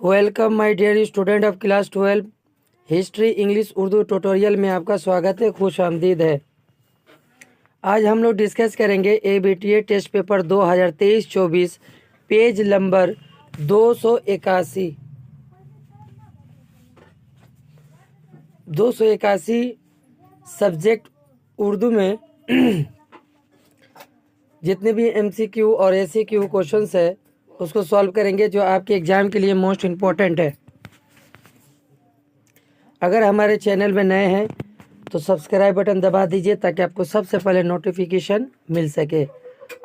Welcome my dear student of class 12 history English Urdu tutorial में आपका स्वागत है, खुश आमदीद है। आज हम लोग डिस्कस करेंगे ABTA test paper 2023-24 page number 281 subject Urdu में जितने भी MCQ और ACQ क्वेश्चंस है उसको सॉल्व करेंगे जो आपके एग्जाम के लिए मोस्ट इम्पोर्टेंट है। अगर हमारे चैनल में नए हैं तो सब्सक्राइब बटन दबा दीजिए ताकि आपको सबसे पहले नोटिफिकेशन मिल सके।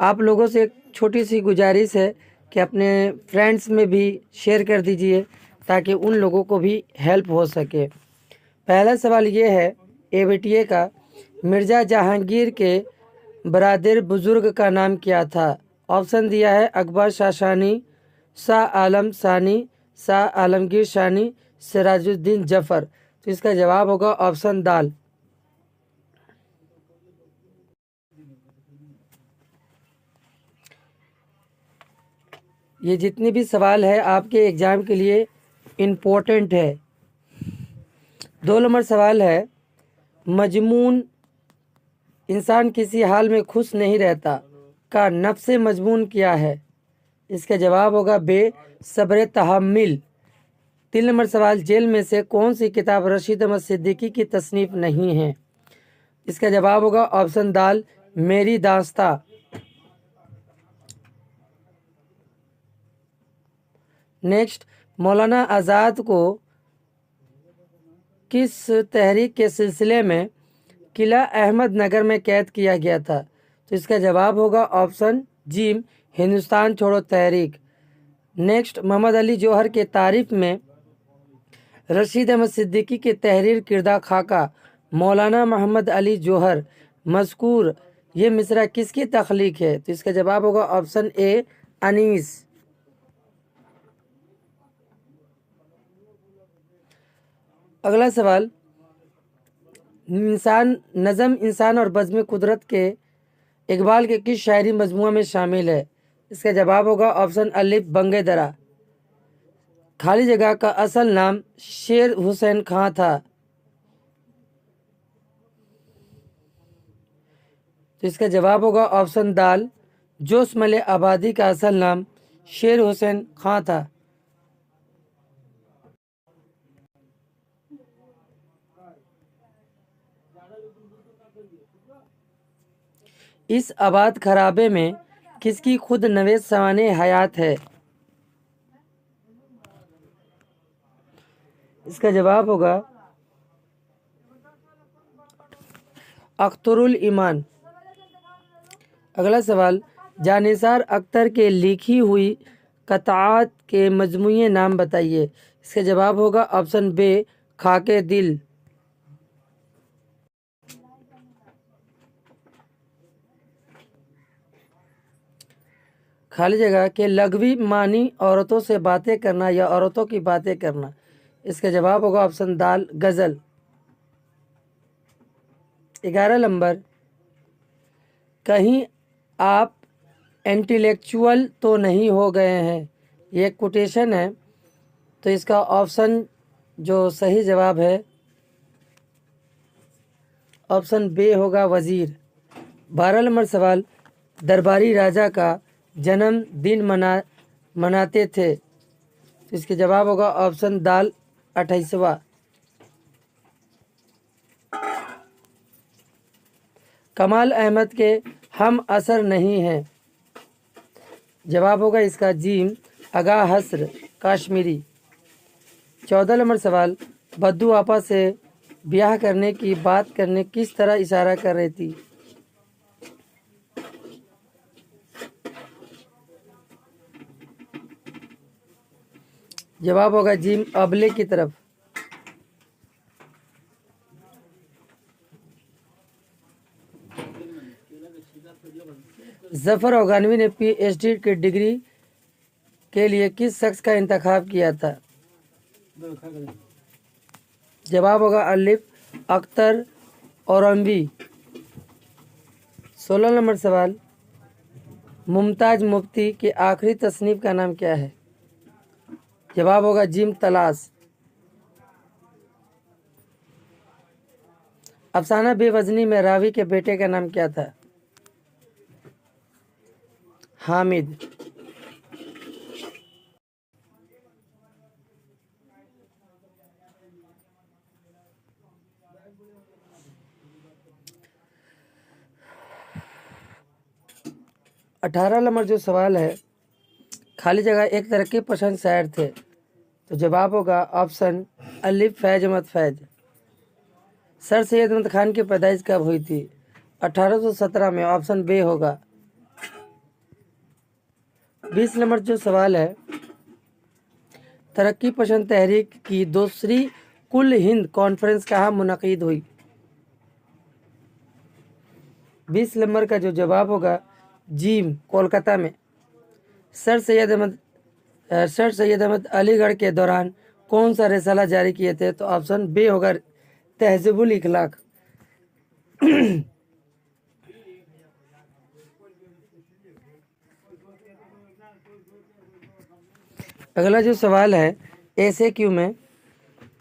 आप लोगों से एक छोटी सी गुजारिश है कि अपने फ्रेंड्स में भी शेयर कर दीजिए ताकि उन लोगों को भी हेल्प हो सके। पहला सवाल ये है ABTA का, मिर्ज़ा जहांगीर के बरादर बुजुर्ग का नाम क्या था? ऑप्शन दिया है अकबर शासानी, शाह आलम सानी, शाह आलमगीर शानी, सिराजुद्दीन जफर। तो इसका जवाब होगा ऑप्शन दाल। ये जितने भी सवाल है आपके एग्जाम के लिए इम्पोर्टेंट है। 2 नंबर सवाल है, मजमून इंसान किसी हाल में खुश नहीं रहता का नफ्स मजमून क्या है? इसका जवाब होगा बे सब्र तहम्मिल। 3 नंबर सवाल, जेल में से कौन सी किताब रशीद अहमद सिद्दीकी की तसनीफ नहीं है? इसका जवाब होगा ऑप्शन दाल, मेरी दास्ता। नेक्स्ट, मौलाना आज़ाद को किस तहरीक के सिलसिले में किला अहमद नगर में कैद किया गया था? तो इसका जवाब होगा ऑप्शन जीम, हिंदुस्तान छोड़ो तहरीक। नेक्स्ट, मोहम्मद अली जौहर के तारीफ में रशीद अहमद सिद्दीकी के तहरीर किरदा खाका मौलाना मोहम्मद अली जौहर मज़कूर ये मिसरा किसकी तख्लीक है? तो इसका जवाब होगा ऑप्शन ए, अनीस। अगला सवाल, इंसान और बज़्म कुदरत के इकबाल के किस शायरी मजमुआ में शामिल है? इसका जवाब होगा ऑप्शन अलिफ, बंगे दरा। खाली जगह का असल नाम शेर हुसैन खां था। तो इसका जवाब होगा ऑप्शन दाल, जोशमले आबादी का असल नाम शेर हुसैन खां था। इस आबाद खराबे में किसकी खुद नवेश सवाने हयात है? इसका जवाब होगा अख्तरुल ईमान। अगला सवाल, जानिसार अख्तर के लिखी हुई कताआत के मजमूए नाम बताइए। इसका जवाब होगा ऑप्शन बे, खाके दिल। खाली जगह के लघवी मानी औरतों से बातें करना या औरतों की बातें करना। इसका जवाब होगा ऑप्शन दाल, गजल। 11 नंबर, कहीं आप इंटेलेक्चुअल तो नहीं हो गए हैं, ये कोटेशन है। तो इसका ऑप्शन जो सही जवाब है ऑप्शन बे होगा, वजीर। 12 नंबर सवाल, दरबारी राजा का जन्म दिन मनाते थे। तो इसके जवाब होगा ऑप्शन दाल, 28वां। कमाल अहमद के हम असर नहीं हैं। जवाब होगा इसका जीम, अगा हस्र काश्मीरी। 14 नंबर सवाल, बद्दू आपा से ब्याह करने की बात करने किस तरह इशारा कर रही थी? जवाब होगा जिम, अबले की तरफ। जफर अफगानवी ने PhD की डिग्री के लिए किस शख्स का इंतखाब किया था? जवाब होगा अलिफ, अख्तर औरंगी। 16 नंबर सवाल, मुमताज मुफ्ती के आखिरी तसनीफ का नाम क्या है? जवाब होगा जिम तलाश। अफसाना बेवजनी में रावी के बेटे का नाम क्या था? हामिद। अठारह नंबर जो सवाल है, खाली जगह एक तरक्की पसंद शायर थे, तो जवाब होगा ऑप्शन अलिफ फैज अहमद फैज। सर सैयद अहमद खान की पैदाइश कब हुई थी? 1817 में, ऑप्शन बी होगा। 20 नंबर जो सवाल है, तरक्की पसंद तहरीक की दूसरी कुल हिंद कॉन्फ्रेंस कहाँ मुनक़िद हुई? 20 नंबर का जो जवाब होगा जीम, कोलकाता में। सर सैयद अहमद अलीगढ़ के दौरान कौन सा रिसाला जारी किए थे? तो ऑप्शन बी होगा तहज़ीबुल इखलाक। अगला जो सवाल है ऐसे क्यों में,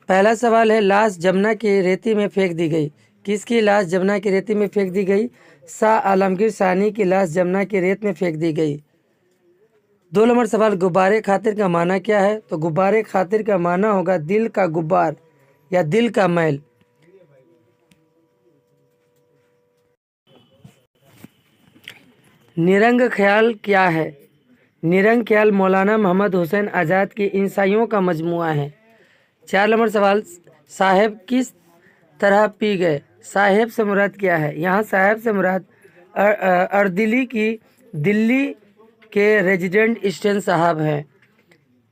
पहला सवाल है लाश जमुना की रेती में फेंक दी गई। किसकी लाश जमुना की रेती में फेंक दी गई? शाह आलमगीर सानी की लाश जमुना की रेत में फेंक दी गई। 2 नंबर सवाल, गुब्बारे खातिर का माना क्या है? तो गुब्बारे खातिर का माना होगा दिल का गुब्बार या दिल का मैल। निरंग ख्याल क्या है? निरंग ख्याल मौलाना मोहम्मद हुसैन आज़ाद की इंसाइयों का मजमुआ है। 4 नंबर सवाल, साहेब किस तरह पी गए? साहेब से मुराद क्या है? यहाँ साहेब से मुराद अर्दिली की दिल्ली के रेजिडेंट स्टेन साहब हैं।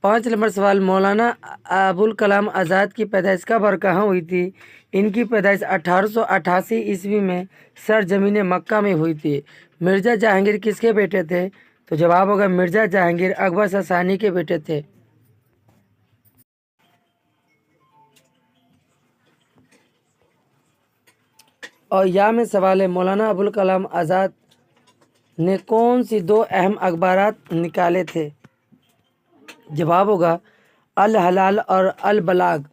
5 नंबर सवाल, मौलाना अबुल कलाम आज़ाद की पैदाइश कब और कहाँ हुई थी? इनकी पैदाइश 1888 ईस्वी में सरजमीन मक्का में हुई थी। मिर्ज़ा जहांगीर किसके बेटे थे? तो जवाब होगा मिर्ज़ा जहांगीर अकबर ससानी के बेटे थे। और यहाँ में सवाल है, मौलाना अबुल कलाम आज़ाद ने कौन सी 2 अहम अखबारात निकाले थे? जवाब होगा अल हलाल और अल बलाग।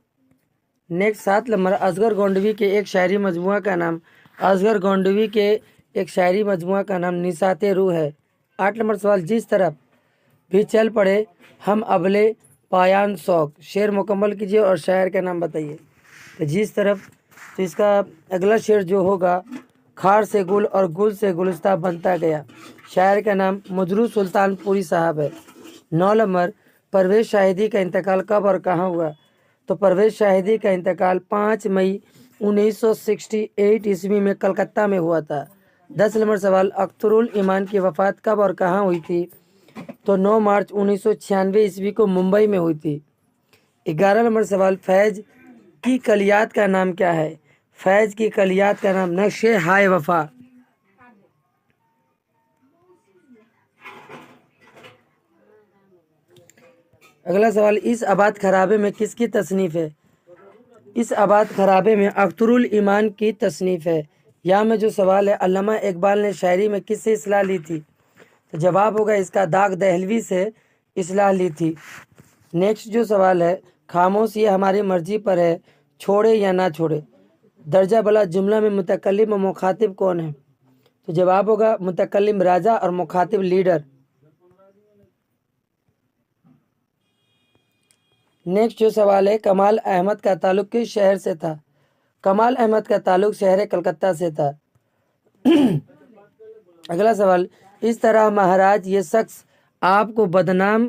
नेक्स्ट 7 नंबर, असगर गोंडवी के एक शायरी मजमुआ का नाम, असगर गोंडवी के एक शायरी मजमुआ का नाम निसाते रूह है। 8 नंबर सवाल, जिस तरफ भी चल पड़े हम अबले पायान शौक, शेर मुकम्मल कीजिए और शायर का नाम बताइए। तो जिस तरफ, तो इसका अगला शेर जो होगा, खार से गुल और गुल से गुलस्ता बनता गया, शायर का नाम मजरू सुल्तानपुरी साहब है। 9 नंबर, परवेज शाहिदी का इंतकाल कब और कहाँ हुआ? तो परवेज शाहिदी का इंतकाल 5 मई 1968 ईस्वी में कलकत्ता में हुआ था। 10 नंबर सवाल, अख्तरुल ईमान की वफ़ात कब और कहाँ हुई थी? तो 9 मार्च 1996 ईस्वी को मुंबई में हुई थी। 11 नंबर सवाल, फैज की कलियात का नाम क्या है? फैज की कलियात का नाम नक्शे हाय वफा। अगला सवाल, इस आबाद खराबे में किसकी तसनीफ है? इस आबाद खराबे में अख्तरुल ईमान की तसनीफ है। यहाँ में जो सवाल है, अल्लामा इकबाल ने शायरी में किससे इस्लाह ली थी? तो जवाब होगा इसका दाग दहलवी से इस्लाह ली थी। नेक्स्ट जो सवाल है, खामोश ये हमारी मर्जी पर है, छोड़े या ना छोड़े, दर्जा बला जुमला में मुतकल्लिम और मुखातिब कौन है? तो जवाब होगा मुतकल्लिम राजा और मुखातिब लीडर। नेक्स्ट जो सवाल है, कमाल अहमद का ताल्लुक किस शहर से था? कमाल अहमद का ताल्लुक शहर कलकत्ता से था। अगला सवाल, इस तरह महाराज ये शख्स आपको बदनाम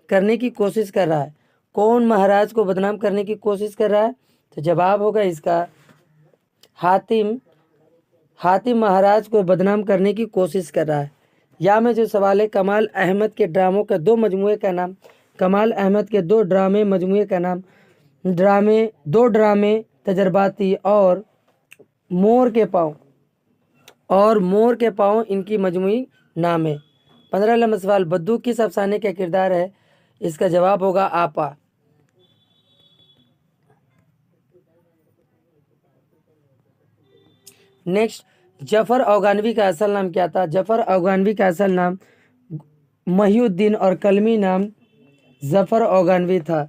करने की कोशिश कर रहा है, कौन महाराज को बदनाम करने की कोशिश कर रहा है? तो जवाब होगा इसका हातिम। हातिम महाराज को बदनाम करने की कोशिश कर रहा है। यहाँ में जो सवाल है, कमाल अहमद के ड्रामों के 2 मजमुए का नाम, कमाल अहमद के 2 ड्रामे मजमुए का नाम, 2 ड्रामे तजर्बाती और मोर के पाँव इनकी मजमुई नाम है। 15 नंबर सवाल, बद्दू किस अफसाने का किरदार है? इसका जवाब होगा आपा। नेक्स्ट, जफर अफगानवी का असल नाम क्या था? जफर अफगानवी का असल नाम महिउद्दीन और कलमी नाम जफ़र औगानवी था।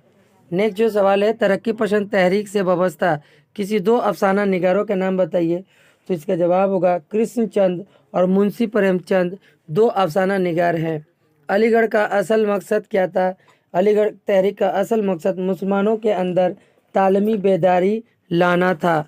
नेक्स्ट जो सवाल है, तरक्की पसंद तहरीक से वाबस्ता किसी दो अफसाना निगारों के नाम बताइए। तो इसका जवाब होगा कृष्णचंद और मुंशी प्रेमचंद दो अफसाना निगार हैं। अलीगढ़ का असल मकसद क्या था? अलीगढ़ तहरीक का असल मकसद मुसलमानों के अंदर तालमी बेदारी लाना था।